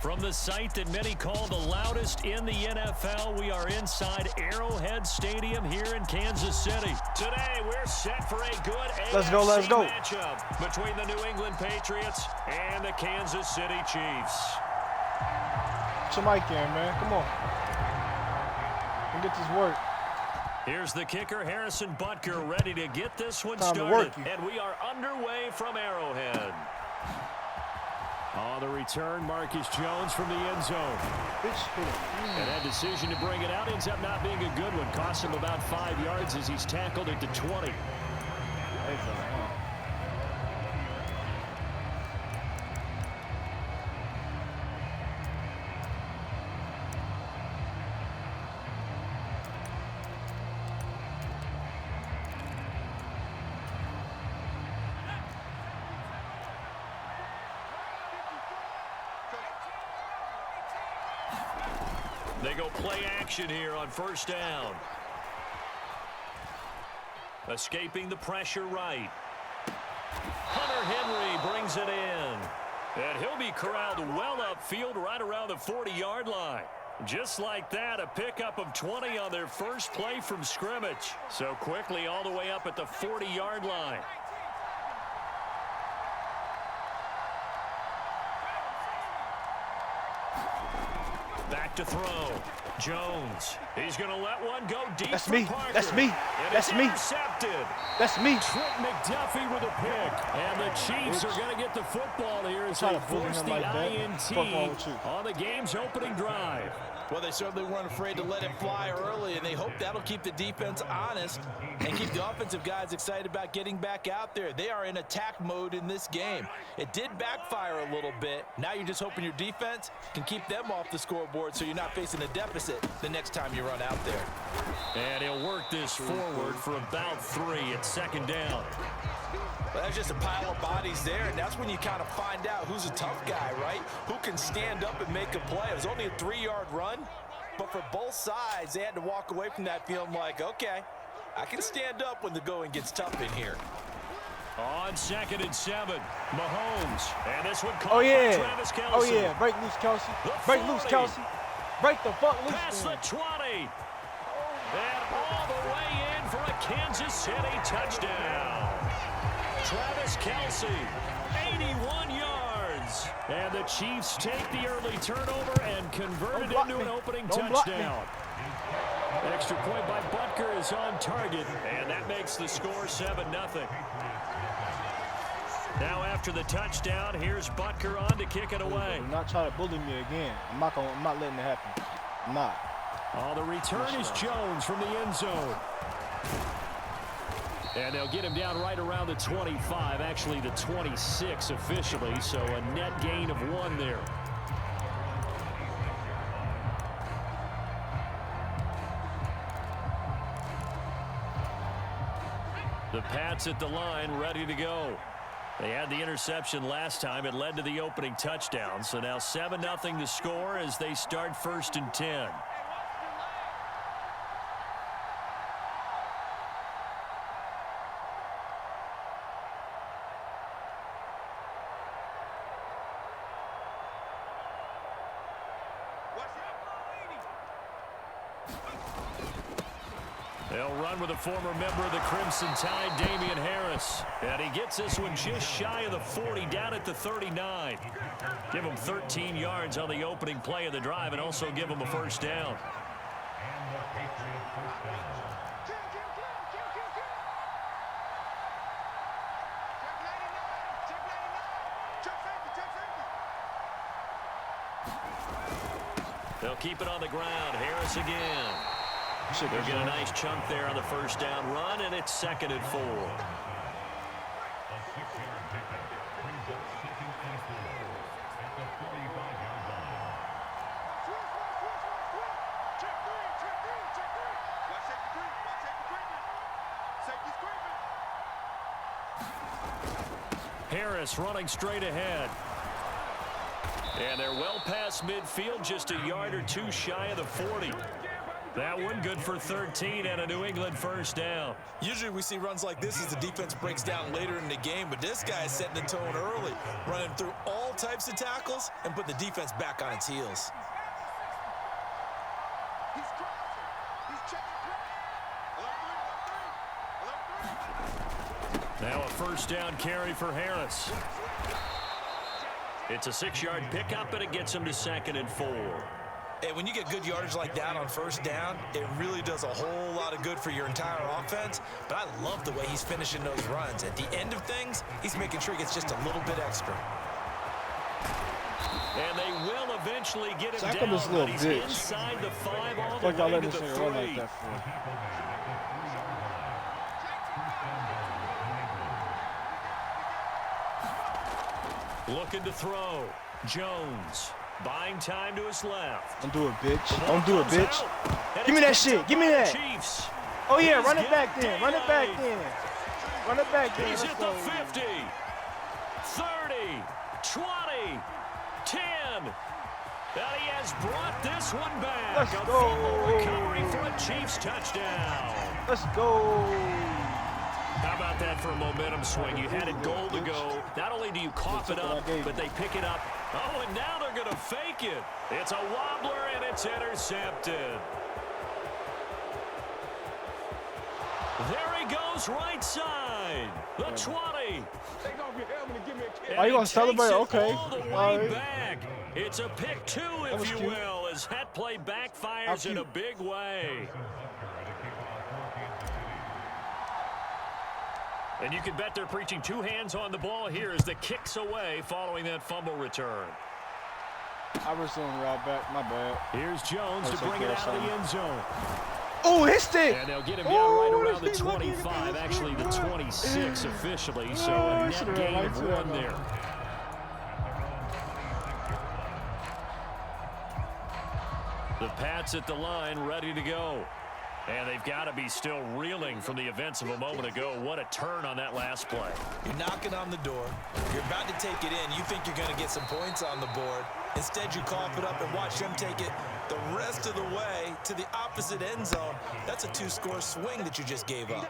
From the site that many call the loudest in the NFL, we are inside Arrowhead Stadium here in Kansas City. Today, we're set for a good AFC matchup between the New England Patriots and the Kansas City Chiefs. Put your mic in, man. Come on. Let's get this work. Here's the kicker, Harrison Butker, ready to get this one started. And we are underway from Arrowhead. On the return, Marcus Jones from the end zone. And that decision to bring it out ends up not being a good one. Costs him about 5 yards as he's tackled at the 20. They go play action here on first down. Escaping the pressure right. Hunter Henry brings it in. And he'll be corralled well upfield right around the 40-yard line. Just like that, a pickup of 20 on their first play from scrimmage. So quickly all the way up at the 40-yard line. Back to throw. Jones. He's going to let one go deep. That's me. Parker. That's me. That's me. Intercepted. That's me. Trent McDuffie with a pick. And the Chiefs are going to get the football here as they force the INT on the game's opening drive. Well, they certainly weren't afraid to let it fly early, and they hope that'll keep the defense honest and keep the offensive guys excited about getting back out there. They are in attack mode in this game. It did backfire a little bit. Now you're just hoping your defense can keep them off the scoreboard so you're not facing a deficit the next time you run out there. And he'll work this forward for about 3 at second down. Well, that's just a pile of bodies there, and that's when you kind of find out who's a tough guy, right? Who can stand up and make a play. It was only a 3-yard run, but for both sides, they had to walk away from that feeling like, okay, I can stand up when the going gets tough in here. On 2nd and 7, Mahomes. And this one caught by Travis Kelce. Oh, yeah. Break loose, Kelce. Break loose, Kelce. Break the fuck loose. Past the 20. And all the way in for a Kansas City touchdown. Travis Kelce, 81 yards. And the Chiefs take the early turnover and convert it into an opening touchdown. Extra point by Butker is on target, and that makes the score 7-0. Now after the touchdown, here's Butker on to kick it away. Do not try to bully me again. I'm not letting it happen. I'm not. The return is Jones from the end zone. And they'll get him down right around the 25, actually the 26 officially, so a net gain of 1 there. The Pats at the line, ready to go. They had the interception last time. It led to the opening touchdown. So now 7-0 to score as they start 1st and 10. They'll run with a former member of the Crimson Tide, Damian Harris. And he gets this one just shy of the 40, down at the 39. Give him 13 yards on the opening play of the drive and also give him a first down. They'll keep it on the ground. Harris again. They'll get a nice chunk there on the first down run, and it's 2nd and 4. Harris running straight ahead. And they're well past midfield, just a yard or two shy of the 40. That one good for 13 and a New England first down. Usually we see runs like this as the defense breaks down later in the game, but this guy is setting the tone early, running through all types of tackles and put the defense back on its heels. Now a first down carry for Harris. It's a 6-yard pickup, and it gets him to 2nd and 4. And when you get good yardage like that on first down, it really does a whole lot of good for your entire offense. But I love the way he's finishing those runs. At the end of things, he's making sure he gets just a little bit extra. And they will eventually get him Sack down, him this little but he's bitch. inside the 5 all the Like y'all way let to this the nigga 3. run like that for. Looking to throw. Jones buying time to his left. Don't do it, bitch. Don't do it, bitch. And Give me it's that picked shit. up Give me by the that. Chiefs. Oh, yeah. He's Run it got back then. Run it back daylight. then. Run it back then. He's Let's at go. the 50, 30, 20, 10. And he has brought this one back. Let's a go. fumble recovery for a Chiefs touchdown. Let's go. How about that for a momentum swing? You had it goal to go. Not only do you cough it up, but they pick it up. Oh, and now they're going to fake it. It's a wobbler, and it's intercepted. There he goes, right side. The 20. Are you going to celebrate? Okay. All the way All right. back. It's a pick 2, if you cute. will, as that play backfires in a big way. And you can bet they're preaching 2 hands on the ball here as the kick's away following that fumble return. I was doing right back. My bad. Here's Jones to That's bring it okay, out of the end zone. Oh, his stick. And they'll get him down right around the 25, actually the 26 officially, so a net gain of 1 there. The Pats at the line, ready to go. And they've got to be still reeling from the events of a moment ago. What a turn on that last play. You're knocking on the door. You're about to take it in. You think you're going to get some points on the board. Instead, you cough it up and watch them take it the rest of the way to the opposite end zone. That's a 2-score swing that you just gave up.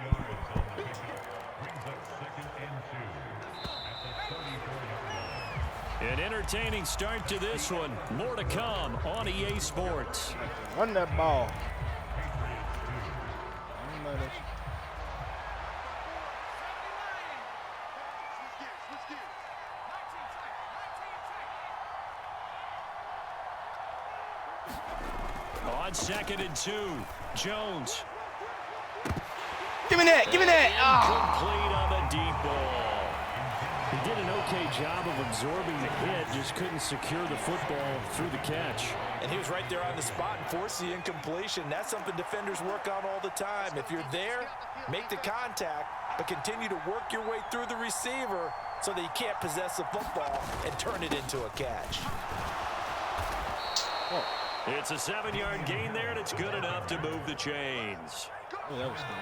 An entertaining start to this one. More to come on EA Sports. Run that ball. On 2nd and 2, Jones. Give me that. Give me that. Incomplete on the deep ball. He did an okay job of absorbing the hit, just couldn't secure the football through the catch. And he was right there on the spot and forced the incompletion. That's something defenders work on all the time. If you're there, make the contact, but continue to work your way through the receiver so that you can't possess the football and turn it into a catch. Oh. It's a 7-yard gain there, and it's good enough to move the chains. Oh, that was good.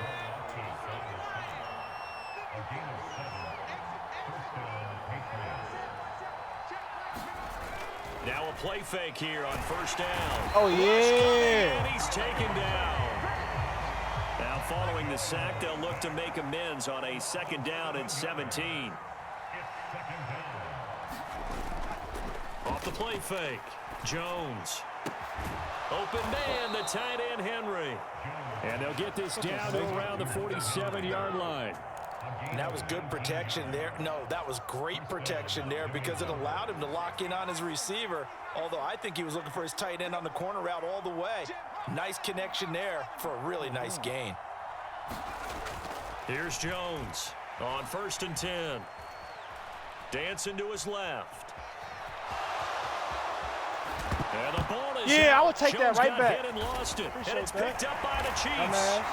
Now a play fake here on first down. Oh, yeah. And he's taken down. Now following the sack, they'll look to make amends on a 2nd down and 17. Off the play fake, Jones. Open man, the tight end, Henry. And they'll get this down to around the 47-yard line. And that was good protection there. No, that was great protection there because it allowed him to lock in on his receiver, although I think he was looking for his tight end on the corner route all the way. Nice connection there for a really nice gain. Here's Jones on 1st and 10. Dancing to his left. And the ball is Yeah, out. I would take that Jones right got back. hit and lost it. Appreciate And it's that. picked up by the Chiefs. Dumbass.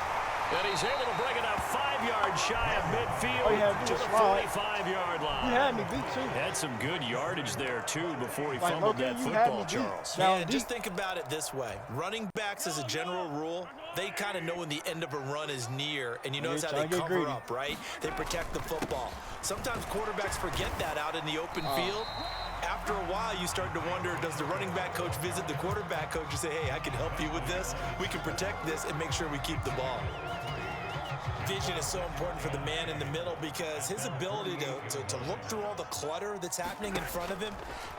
And he's able to bring it out 5 yards shy of midfield All you had to to do the was slide. 45-yard line. You had me beat, too. Had some good yardage there, too, before he Like, fumbled okay, that you had football, me beat. Charles. Now, And just think about it this way. Running backs, as a general rule, they kind of know when the end of a run is near, and you notice how they cover up, right? They protect the football. Sometimes quarterbacks forget that out in the open field. After after a while, you start to wonder, does the running back coach visit the quarterback coach and say, hey, I can help you with this. We can protect this and make sure we keep the ball. Vision is so important for the man in the middle because his ability to look through all the clutter that's happening in front of him,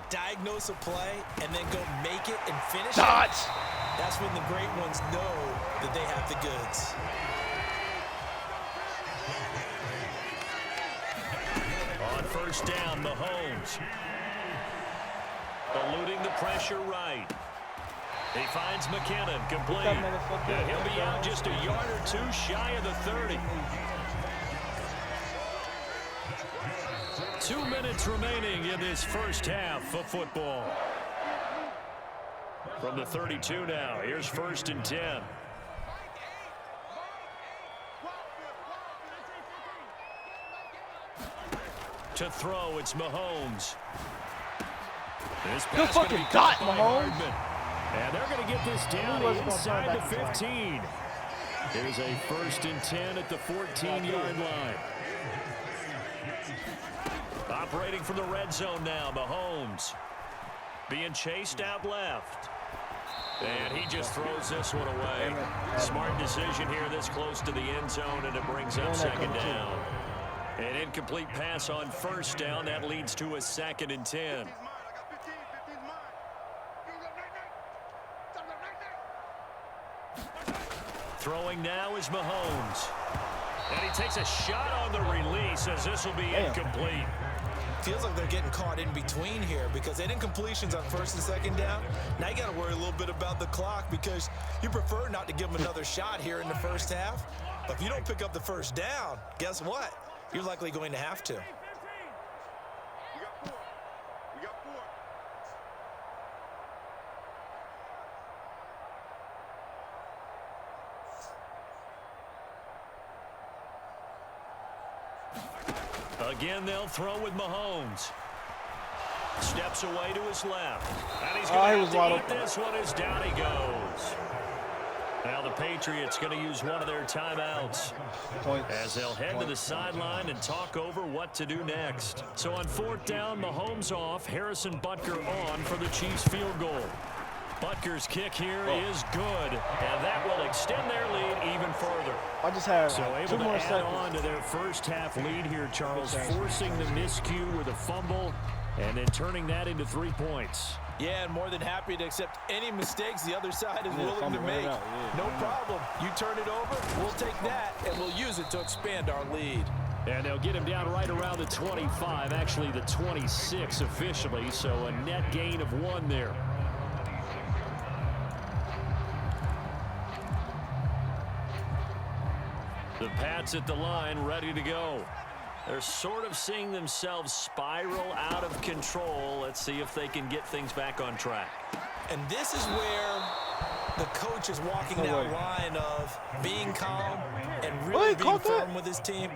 diagnose a play, and then go make it and finish it. That's when the great ones know that they have the goods. On first down, Mahomes. Eluding the pressure right. He finds McKinnon complete. And he'll be out just a yard or two shy of the 30. 2 minutes remaining in this first half of football. From the 32 now, here's 1st and 10. To throw, it's Mahomes. Good fucking dot, Mahomes. And they're going to get this down inside the 15. Here's a 1st and 10 at the 14-yard line. Operating from the red zone now, Mahomes. Being chased out left. And he just throws this one away. Smart decision here this close to the end zone, and it brings up 2nd down. An incomplete pass on 1st down. That leads to a 2nd and 10. Throwing now is Mahomes. And he takes a shot on the release as this will be incomplete. Feels like they're getting caught in between here because they did incompletions on 1st and 2nd down. Now you got to worry a little bit about the clock because you prefer not to give them another shot here in the first half. But if you don't pick up the 1st down, guess what? You're likely going to have to. Again, they'll throw with Mahomes. Steps away to his left. And he's going to eat this one as down he goes. Now the Patriots going to use one of their timeouts as they'll head to the sideline and talk over what to do next. So on 4th down, Mahomes off, Harrison Butker on for the Chiefs field goal. Butker's kick here is good, and that will extend their lead even further. I just had so able 2 to more add seconds on to their first half lead here, Charles, forcing the miscue with a fumble and then turning that into 3 points. Yeah, and more than happy to accept any mistakes the other side is willing to make. No problem. You turn it over, we'll take that, and we'll use it to expand our lead. And they'll get him down right around the 25, actually the 26 officially, so a net gain of 1 there. The Pats at the line, ready to go. They're sort of seeing themselves spiral out of control. Let's see if they can get things back on track. And this is where the coach is walking that line of being calm and really being firm with his team.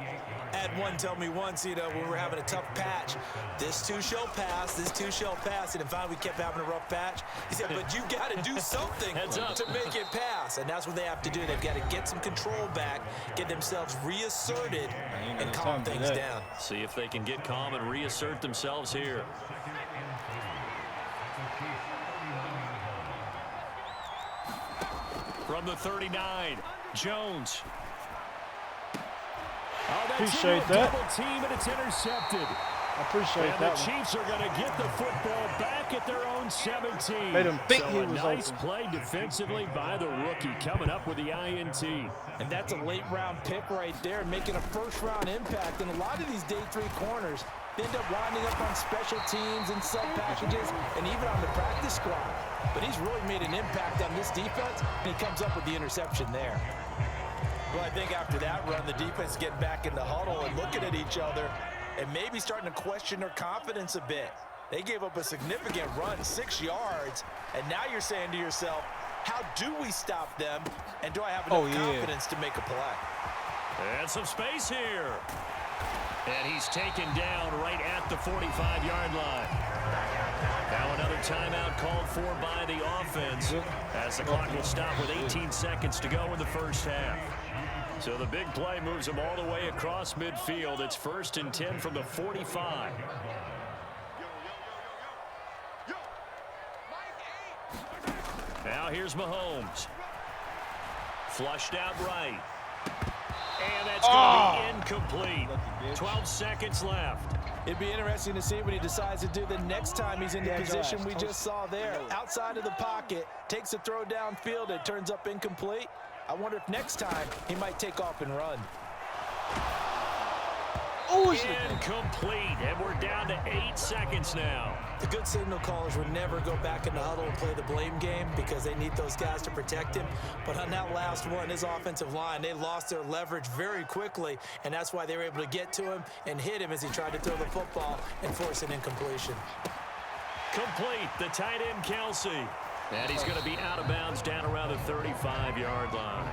I had one tell me once, you know, when we were having a tough patch, this too shall pass, this too shall pass. And finally we kept having a rough patch. He said, but you got to do something to make it pass. And that's what they have to do. They've got to get some control back, get themselves reasserted, and calm things down. See if they can get calm and reassert themselves here. From the 39, Jones. Oh, that's appreciate that. Double team, and it's intercepted. I appreciate that. The Chiefs are going to get the football back at their own 17. Made him think he was nice open. Play defensively by the rookie, coming up with the INT. And that's a late-round pick right there, making a first-round impact. And a lot of these day 3 corners end up winding up on special teams and sub packages and even on the practice squad. But he's really made an impact on this defense, and he comes up with the interception there. Well, I think after that run, the defense is getting back in the huddle and looking at each other and maybe starting to question their confidence a bit. They gave up a significant run, 6 yards, and now you're saying to yourself, how do we stop them, and do I have enough confidence to make a play? And some space here. And he's taken down right at the 45-yard line. Now another timeout called for by the offense as the clock will stop with 18 seconds to go in the first half. So the big play moves them all the way across midfield. It's 1st and 10 from the 45. Now here's Mahomes. Flushed out right. And that's going to be incomplete. 12 seconds left. It'd be interesting to see what he decides to do the next time he's in the position we just saw there. Outside of the pocket, takes a throw downfield, it turns up incomplete. I wonder if next time he might take off and run. Incomplete, and we're down to 8 seconds now. The good signal callers would never go back in the huddle and play the blame game because they need those guys to protect him. But on that last one, his offensive line, they lost their leverage very quickly, and that's why they were able to get to him and hit him as he tried to throw the football and force an incompletion. Complete, the tight end Kelsey. And he's going to be out of bounds down around the 35-yard line.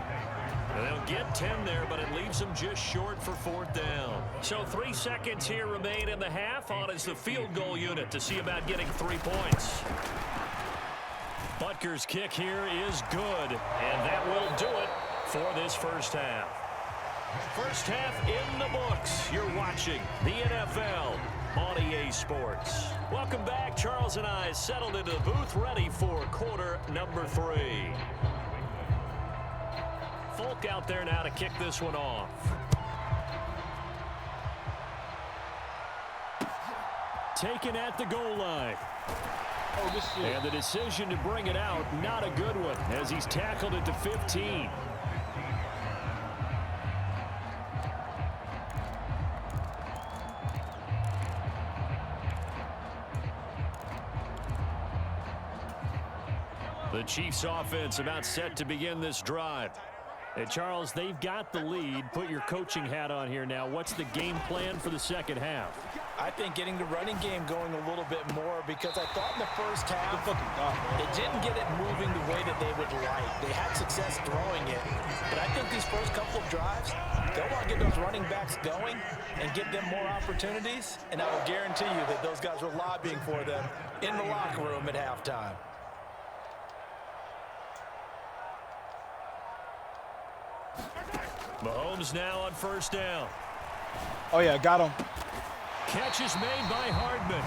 They'll get 10 there, but it leaves them just short for 4th down. So 3 seconds here remain in the half. On is the field goal unit to see about getting 3 points. Butker's kick here is good, and that will do it for this first half. First half in the books. You're watching the NFL on EA Sports. Welcome back. Charles and I settled into the booth, ready for quarter number 3. Folk out there now to kick this one off. Taken at the goal line. And the decision to bring it out, not a good one, as he's tackled it to 15. The Chiefs offense about set to begin this drive. And Charles, they've got the lead. Put your coaching hat on here now. What's the game plan for the second half? I think getting the running game going a little bit more, because I thought in the first half they didn't get it moving the way that they would like. They had success throwing it, but I think these first couple of drives, they'll want to get those running backs going and give them more opportunities, and I will guarantee you that those guys were lobbying for them in the locker room at halftime. Mahomes now on first down. Oh, yeah, got him. Catch is made by Hardman.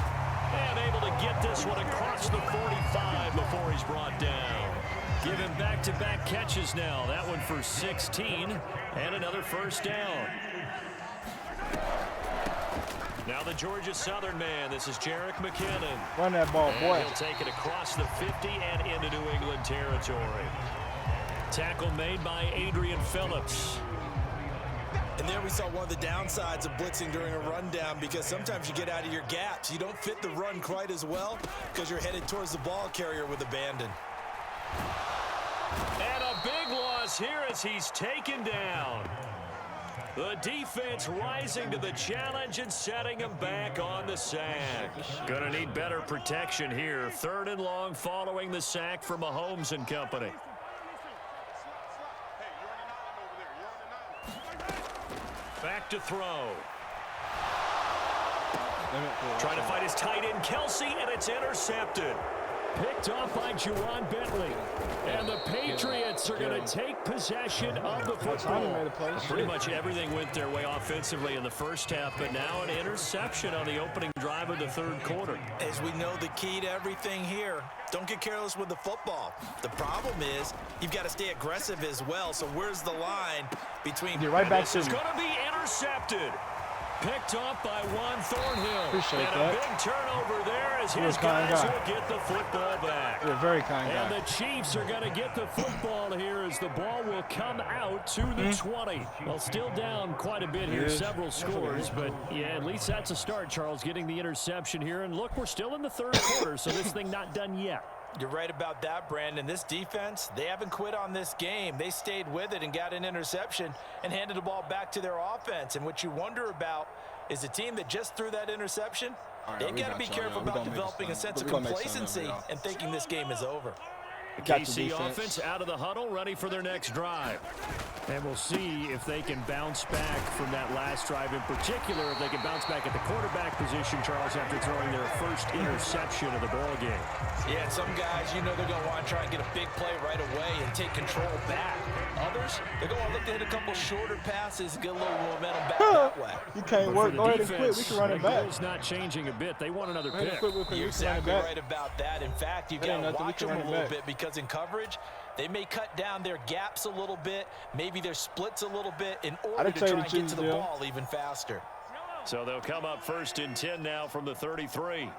And able to get this one across the 45 before he's brought down. Giving back-to-back catches now. That one for 16 and another first down. Now the Georgia Southern man. This is Jerick McKinnon. Run that ball, boy. And he'll take it across the 50 and into New England territory. Tackle made by Adrian Phillips. And there we saw one of the downsides of blitzing during a rundown, because sometimes you get out of your gaps. You don't fit the run quite as well because you're headed towards the ball carrier with abandon. And a big loss here as he's taken down. The defense rising to the challenge and setting him back on the sack. Gonna need better protection here. 3rd and long following the sack for Mahomes and company. Back to throw. Trying to find his tight end, Kelsey, and it's intercepted. Picked off by Juwan Bentley. And the Patriots are going to take possession of the football. Pretty much everything went their way offensively in the first half, but now an interception on the opening drive of the 3rd quarter. As we know, the key to everything here, don't get careless with the football. The problem is you've got to stay aggressive as well. So where's the line between... You're right back to... This is going to be intercepted. Picked off by Juan Thornhill. Appreciate and that. a big turnover there as his guys will get the football back. You're a very kind guy. And the Chiefs are going to get the football here as the ball will come out to the 20. Well, still down quite a bit here, several scores, but yeah, at least that's a start, Charles, getting the interception here. And look, we're still in the 3rd quarter, so this thing not done yet. You're right about that, Brandon. This defense, they haven't quit on this game. They stayed with it and got an interception and handed the ball back to their offense. And what you wonder about is the team that just threw that interception, they've got to be careful about developing a sense of complacency and thinking this game is over. The KC offense out of the huddle, ready for their next drive. And we'll see if they can bounce back from that last drive in particular, if they can bounce back at the quarterback position, Charles, after throwing their first interception of the ball game. Yeah, and some guys, you know, they're going to want to try and get a big play right away and take control back. Others, they're going to look to hit a couple shorter passes, get a little momentum back that way. You can't work. Go ahead and quit. We can run it back. It's not changing a bit. They want another pick. You're exactly right about that. In fact, you've got to watch them a little bit because in coverage, they may cut down their gaps a little bit, maybe their splits a little bit in order to try and get to the ball even faster. So they'll come up 1st and 10 now from the 33.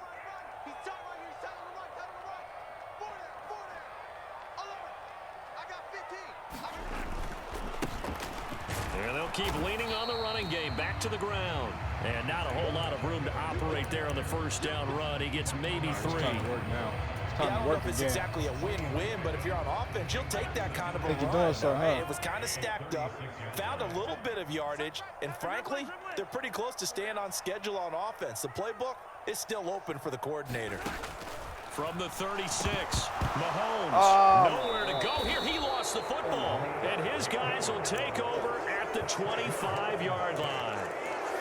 And they'll keep leaning on the running game back to the ground. And not a whole lot of room to operate there on the first down run. He gets maybe 3. It's time to work now. I don't know if it's exactly a win-win, but if you're on offense, you'll take that kind of a run. Right? It was kind of stacked up, found a little bit of yardage, and frankly, they're pretty close to staying on schedule on offense. The playbook is still open for the coordinator. From the 36, Mahomes, nowhere to go here. He lost the football, and his guys will take over at the 25-yard line.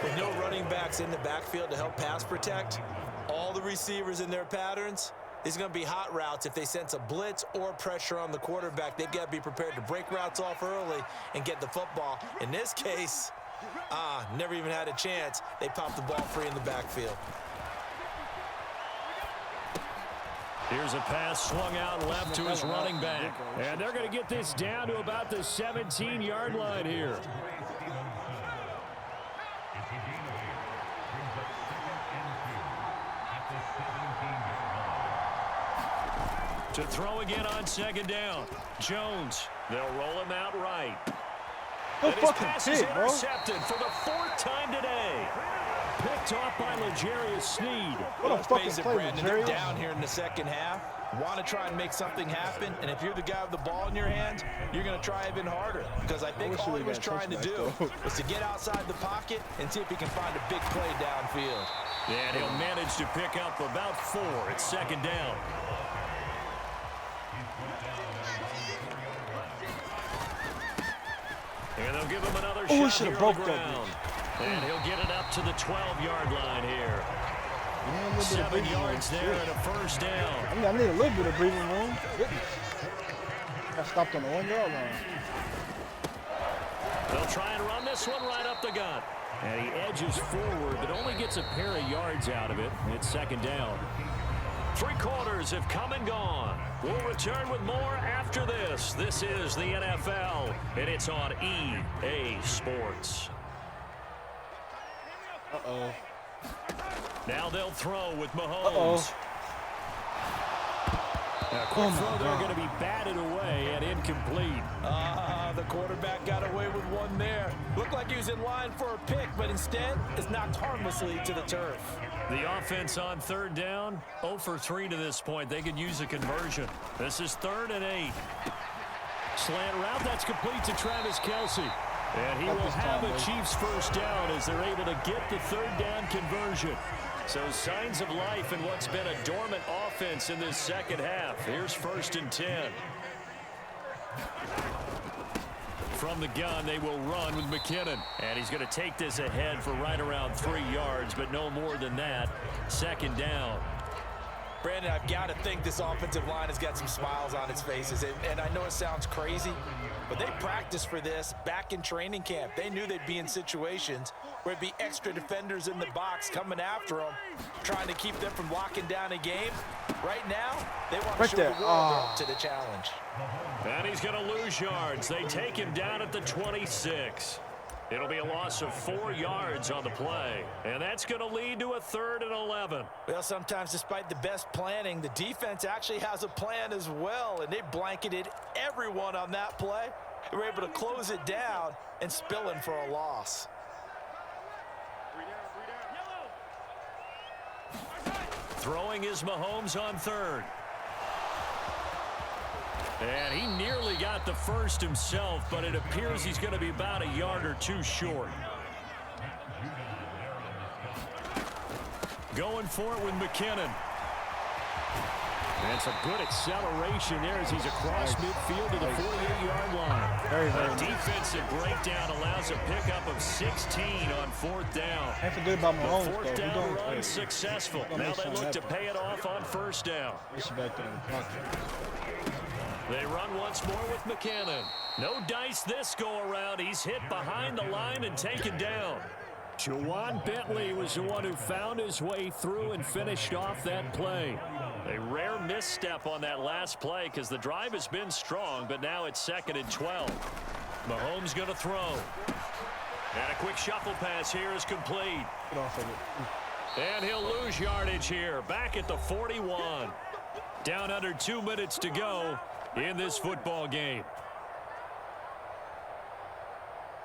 With no running backs in the backfield to help pass protect, all the receivers in their patterns, there's going to be hot routes. If they sense a blitz or pressure on the quarterback, they've got to be prepared to break routes off early and get the football. In this case, never even had a chance. They popped the ball free in the backfield. Here's a pass swung out left to his running back. And they're going to get this down to about the 17-yard line here. To throw again on 2nd down. Jones, they'll roll him out right. And his pass is intercepted for the 4th time today. Picked off by L'Jarius Sneed. What a fucking play, Brandon. They're down here in the second half. Want to try and make something happen, and if you're the guy with the ball in your hands, you're going to try even harder. Because I think all he was trying to do was to get outside the pocket and see if he can find a big play downfield. And he'll manage to pick up about 4 at 2nd down. And they'll give him another shot here on the ground. And he'll get it up to the 12-yard line here. 7 yards there and a 1st down. I need a little bit of breathing room. Got stopped on the 1-yard line. They'll try and run this one right up the gut. And he edges forward, but only gets a pair of yards out of it. It's 2nd down. 3 quarters have come and gone. We'll return with more after this. This is the NFL, and it's on EA Sports. Uh-oh. Now they'll throw with Mahomes. Now, quick throw there going to be batted away and incomplete. The quarterback got away with one there. Looked like he was in line for a pick, but instead is knocked harmlessly to the turf. The offense on 3rd down, 0 for 3 to this point. They could use a conversion. This is 3rd and 8. Slant route, that's complete to Travis Kelce. And he will have a Chiefs 1st down as they're able to get the 3rd down conversion. So signs of life in what's been a dormant offense in this second half. Here's 1st and 10. From the gun, they will run with McKinnon. And he's going to take this ahead for right around 3 yards, but no more than that. 2nd down. Brandon, I've got to think this offensive line has got some smiles on its faces. And I know it sounds crazy, but they practiced for this back in training camp. They knew they'd be in situations where it'd be extra defenders in the box coming after them, trying to keep them from locking down a game. Right now, they want to show the world up to the challenge. And he's going to lose yards. They take him down at the 26. It'll be a loss of 4 yards on the play. And that's going to lead to a 3rd and 11. Well, sometimes despite the best planning, the defense actually has a plan as well. And they blanketed everyone on that play. They were able to close it down and spill in for a loss. Throwing is Mahomes on 3rd. And he nearly got the 1st himself, but it appears he's going to be about a yard or 2 short. Going for it with McKinnon. And some good acceleration there as he's across midfield to the 48-yard line. A defensive breakdown allows a pickup of 16 on 4th down. I forget about my own The 4th down run successful. Now they look to pay it off on 1st down. They run once more with McCannon. No dice this go around. He's hit behind the line and taken down. Juwan Bentley was the one who found his way through and finished off that play. A rare misstep on that last play because the drive has been strong, but now it's 2nd and 12. Mahomes going to throw. And a quick shuffle pass here is complete. Get off of it. And he'll lose yardage here, back at the 41. Down under 2 minutes to go in this football game.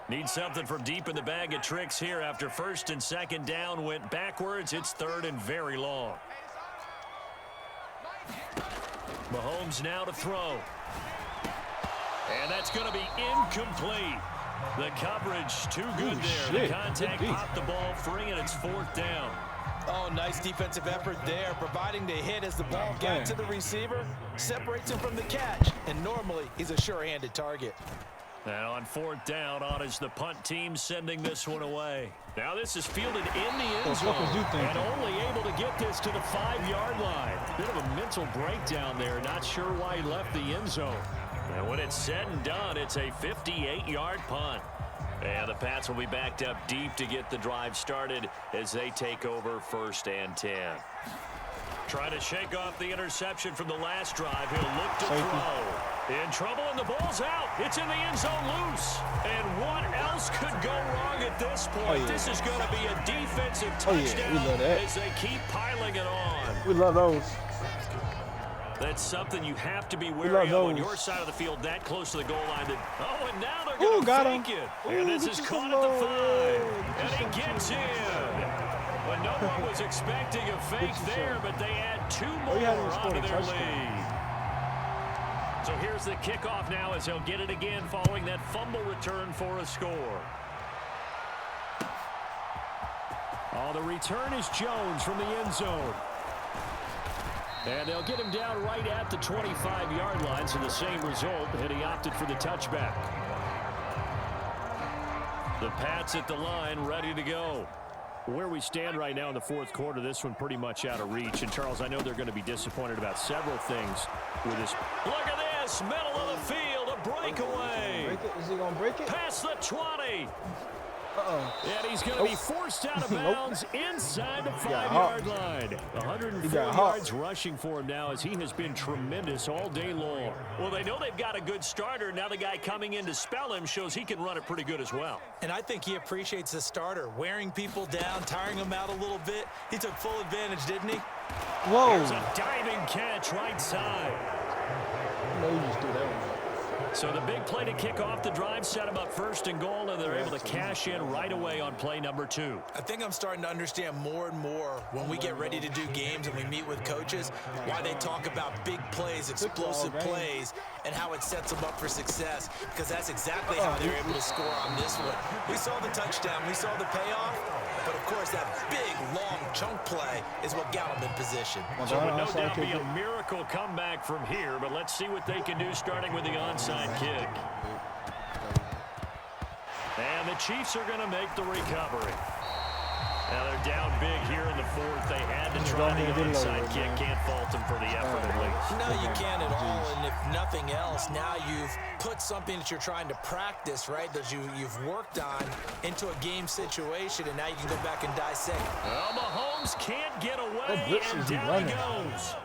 Need something from deep in the bag of tricks here after 1st and 2nd down went backwards. It's 3rd and very long. Mahomes now to throw. And that's going to be incomplete. The coverage too good there. The contact popped the ball free, and it's 4th down. Oh, nice defensive effort there, providing the hit as the ball got to the receiver, separates him from the catch, and normally he's a sure-handed target. And on 4th down, on is the punt team sending this one away. Now this is fielded in the end zone and only able to get this to the 5-yard line. Bit of a mental breakdown there. Not sure why he left the end zone. And when it's said and done, it's a 58-yard punt. And the Pats will be backed up deep to get the drive started as they take over 1st and 10. Trying to shake off the interception from the last drive. He'll look to throw. In trouble, and the ball's out. It's in the end zone loose. And what else could go wrong at this point? This is going to be a defensive touchdown as they keep piling it on. We love those. That's something you have to be wary of on your side of the field that close to the goal line. And now they're going to fake it. And this is caught at the 5. And he gets in. But no one was expecting a fake there, but they add 2 more onto their lead. So here's the kickoff now as they'll get it again following that fumble return for a score. Oh, the return is Jones from the end zone. And they'll get him down right at the 25-yard line, so the same result, and he opted for the touchback. The Pats at the line, ready to go. Where we stand right now in the 4th quarter, this one pretty much out of reach. And, Charles, I know they're going to be disappointed about several things with this. Look at this, middle of the field, a breakaway. Is he going to break it? Past the 20. And he's going to be forced out of bounds inside the 5-yard line. 104 yards rushing for him now as he has been tremendous all day long. Well, they know they've got a good starter. Now the guy coming in to spell him shows he can run it pretty good as well. And I think he appreciates the starter, wearing people down, tiring them out a little bit. He took full advantage, didn't he? Whoa. There's a diving catch right side. No, you just do that one. So the big play to kick off the drive set them up 1st and goal, and they're able to cash in right away on play number 2. I think I'm starting to understand more and more when we get ready to do games and we meet with coaches why they talk about big plays, explosive plays, and how it sets them up for success, because that's exactly how they're able to score on this one. We saw the touchdown. We saw the payoff. But, of course, that big, long chunk play is what got them in position. So it would no doubt be a miracle comeback from here, but let's see what they can do starting with the onside kick. And the Chiefs are going to make the recovery. Now they're down big here in the 4th. They had to try the onside kick. Can't fault them for the effort at least. No, you can't at all. And if nothing else, now you've put something that you're trying to practice, right, that you've worked on into a game situation, and now you can go back and dissect. Well, Mahomes can't get away, and down he goes.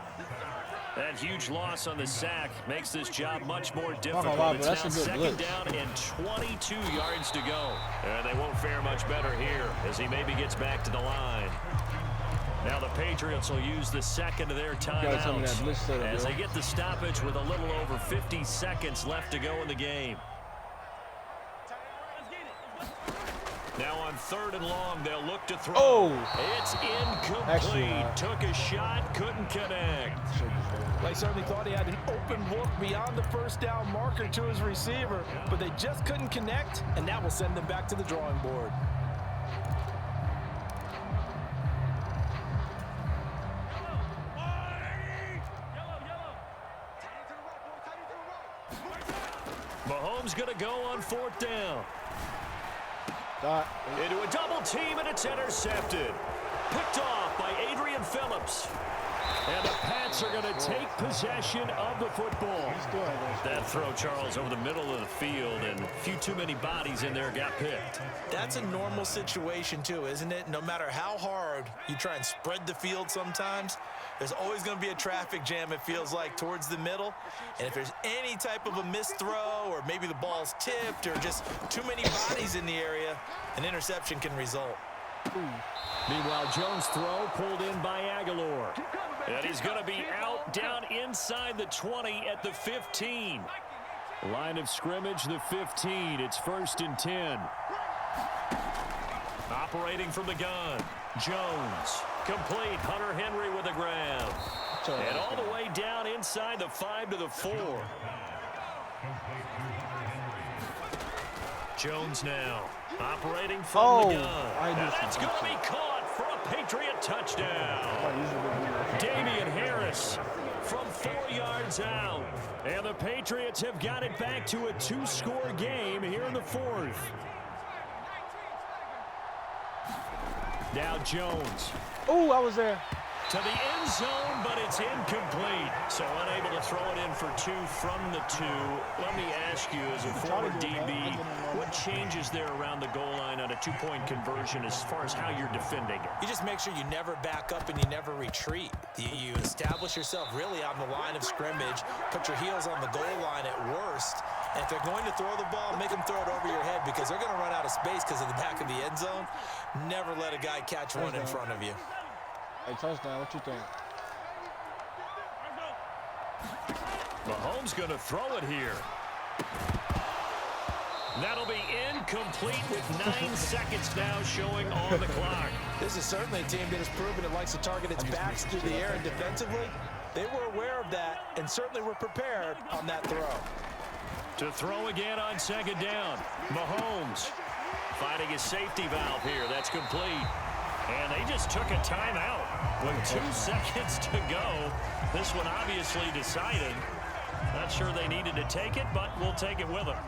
That huge loss on the sack makes this job much more difficult. It's now 2nd down and 22 yards to go. And they won't fare much better here as he maybe gets back to the line. Now the Patriots will use the 2nd of their timeouts as they get the stoppage with a little over 50 seconds left to go in the game. Now on 3rd and long, they'll look to throw. Oh! It's incomplete. Took a shot, couldn't connect. They certainly thought he had an open look beyond the 1st down marker to his receiver, but they just couldn't connect, and that will send them back to the drawing board. Mahomes going to go on 4th down. Dot. Into a double team, and it's intercepted. Picked off by Adrian Phillips. And the Pats are going to take possession of the football. That throw, Charles, over the middle of the field, and a few too many bodies in there got picked. That's a normal situation, too, isn't it? No matter how hard you try and spread the field sometimes, there's always going to be a traffic jam, it feels like, towards the middle. And if there's any type of a missed throw, or maybe the ball's tipped, or just too many bodies in the area, an interception can result. Meanwhile, Jones' throw pulled in by Aguilar. And he's going to be out down inside the 20 at the 15. Line of scrimmage, the 15. It's 1st and 10. Operating from the gun. Jones. Complete. Hunter Henry with a grab. And all the way down inside the 5 to the 4. Jones now. Operating from the gun. And that's going to be caught for a Patriot touchdown. Damian Harris from 4 yards out. And the Patriots have got it back to a 2-score game here in the 4th. Now Jones. Oh, I was there. To the end zone, but it's incomplete. So unable to throw it in for 2 from the 2. Let me ask you, as a former DB, what changes there around the goal line on a 2-point conversion as far as how you're defending it? You just make sure you never back up and you never retreat. You establish yourself really on the line of scrimmage, put your heels on the goal line at worst, and if they're going to throw the ball, make them throw it over your head because they're going to run out of space because of the back of the end zone. Never let a guy catch one in front of you. Hey, touchdown, what you think? Mahomes going to throw it here. That'll be incomplete with 9 seconds now showing on the clock. This is certainly a team that has proven it likes to target its backs through the air and defensively. They were aware of that and certainly were prepared on that throw. To throw again on 2nd down. Mahomes finding his safety valve here. That's complete. And they just took a timeout with 2 seconds to go. This one obviously decided. Not sure they needed to take it, but we'll take it with them.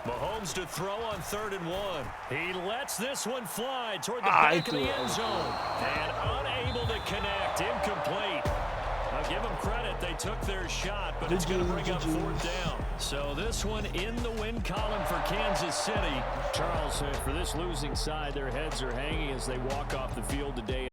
Mahomes to throw on 3rd and 1. He lets this one fly toward the back of the end zone. And unable to connect. Incomplete. I'll give them credit. They took their shot, but it's going to bring up 4th down. So this one in the win column for Kansas City. Charles, for this losing side, their heads are hanging as they walk off the field today.